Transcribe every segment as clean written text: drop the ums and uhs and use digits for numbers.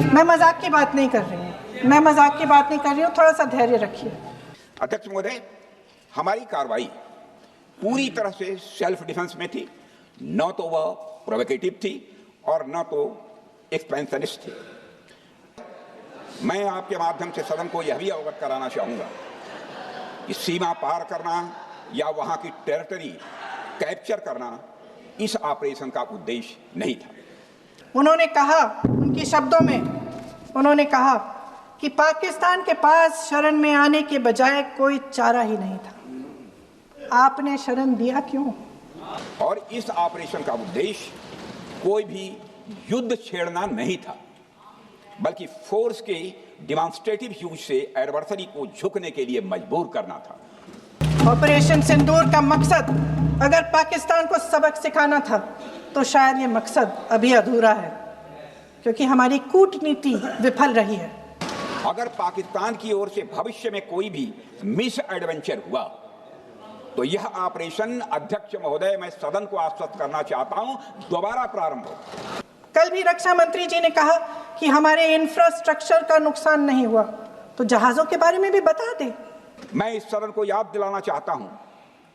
मैं मजाक की बात नहीं कर रही हूँ, मैं मजाक की बात नहीं कर रही हूँ, थोड़ा सा धैर्य रखिए। अध्यक्ष महोदय, हमारी कार्रवाई पूरी तरह से सेल्फ डिफेंस में थी, न तो वह प्रोवोकेटिव थी और न तो एक्सपेंशनिस्ट थी। मैं आपके माध्यम से सदन को यह भी अवगत कराना चाहूंगा कि सीमा पार करना या वहां की टेरिटरी कैप्चर करना इस ऑपरेशन का उद्देश्य नहीं था। उन्होंने कहा, उनके शब्दों में उन्होंने कहा कि पाकिस्तान के पास शरण में आने के बजाय कोई चारा ही नहीं था। आपने शरण दिया क्यों? और इस ऑपरेशन का उद्देश्य कोई भी युद्ध छेड़ना नहीं था, बल्कि फोर्स के डिमॉन्स्ट्रेटिव यूज से एडवर्सरी को झुकने के लिए मजबूर करना था। ऑपरेशन सिंदूर का मकसद अगर पाकिस्तान को सबक सिखाना था तो शायद ये मकसद अभी अधूरा है, क्योंकि हमारी कूटनीति विफल रही है। अगर पाकिस्तान की ओर से भविष्य में कोई भी मिस एडवेंचर हुआ तो यह ऑपरेशन, अध्यक्ष महोदय, मैं सदन को आश्वस्त करना चाहता हूं, दोबारा प्रारंभ हो। कल भी रक्षा मंत्री जी ने कहा कि हमारे इंफ्रास्ट्रक्चर का नुकसान नहीं हुआ, तो जहाजों के बारे में भी बता दें। मैं इस सदन को याद दिलाना चाहता हूं,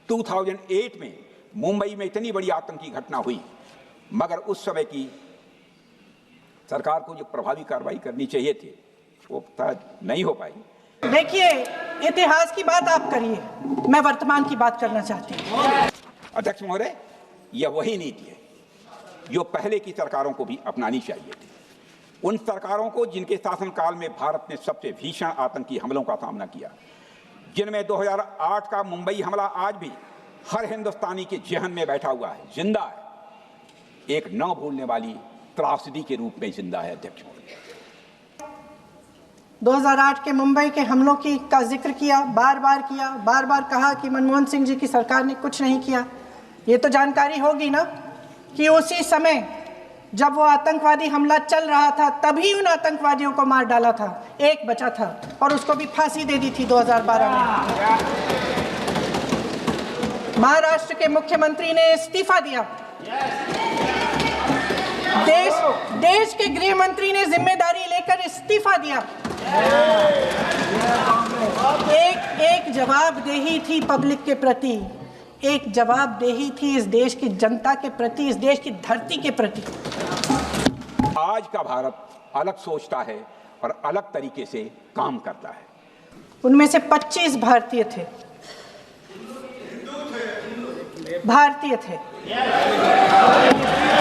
2008 में मुंबई में इतनी बड़ी आतंकी घटना हुई, मगर उस समय की सरकार को जो प्रभावी कार्रवाई करनी चाहिए थी वो नहीं हो पाई। देखिए, इतिहास की बात आप करिए, मैं वर्तमान की बात करना चाहती हूँ। अध्यक्ष महोदय, यह वही नीति है जो पहले की सरकारों को भी अपनानी चाहिए थी। उन सरकारों को जिनके शासनकाल में भारत ने सबसे भीषण आतंकी हमलों का सामना किया, जिनमें 2008 का मुंबई हमला आज भी हर हिंदुस्तानी के जेहन में बैठा हुआ है, जिंदा है, एक न भूलने वाली त्रासदी के रूप में जिंदा है। अध्यक्ष महोदय, 2008 के मुंबई के हमलों का जिक्र किया, बार बार कहा कि मनमोहन सिंह जी की सरकार ने कुछ नहीं किया। ये तो जानकारी होगी ना कि उसी समय जब वो आतंकवादी हमला चल रहा था तभी उन आतंकवादियों को मार डाला था, एक बचा था और उसको भी फांसी दे दी थी 2012 में। महाराष्ट्र के मुख्यमंत्री ने इस्तीफा दिया, देश के गृह मंत्री ने जिम्मेदारी लेकर इस्तीफा दिया। एक जवाबदेही थी पब्लिक के प्रति, एक जवाबदेही थी इस देश की जनता के प्रति, इस देश की धरती के प्रति। आज का भारत अलग सोचता है और अलग तरीके से काम करता है। उनमें से 25 भारतीय थे। भारतीय थे।